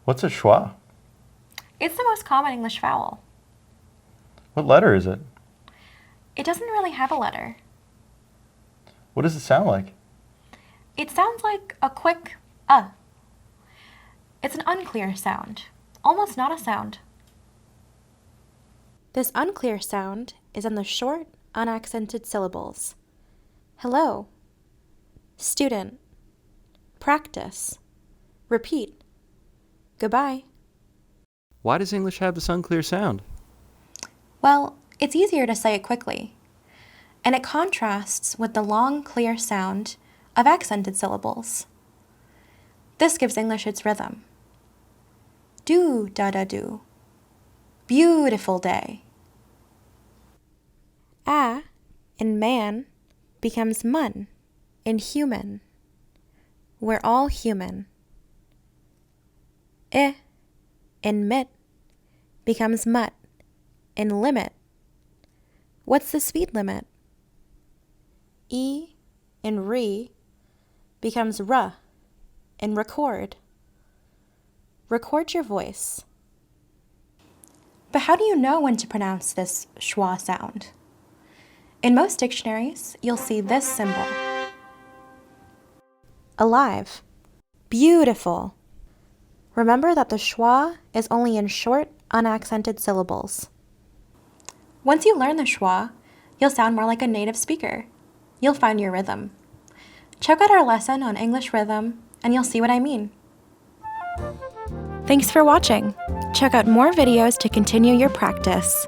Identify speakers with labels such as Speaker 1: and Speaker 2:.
Speaker 1: What's a schwa?
Speaker 2: It's the most common English vowel.
Speaker 1: What letter is it?
Speaker 2: It doesn't really have a letter.
Speaker 1: What does it sound like?
Speaker 2: It sounds like a quick uh. It's an unclear sound, almost not a sound. This unclear sound is in the short, unaccented syllables. Hello, student, practice, repeat, goodbye.
Speaker 3: Why does English have this unclear sound?
Speaker 2: Well, it's easier to say it quickly, and it contrasts with the long, clear sound of accented syllables. This gives English its rhythm. Do, da, da, do. Beautiful day. A in man becomes mun in human. We're all human. I in mit becomes mut in limit. What's the speed limit? E in re becomes ruh in record. Record your voice. But how do you know when to pronounce this schwa sound? In most dictionaries, you'll see this symbol. Alive. Beautiful. Remember that the schwa is only in short, unaccented syllables. Once you learn the schwa, you'll sound more like a native speaker. You'll find your rhythm. Check out our lesson on English rhythm, and you'll see what I mean. Thanks for watching. Check out more videos to continue your practice.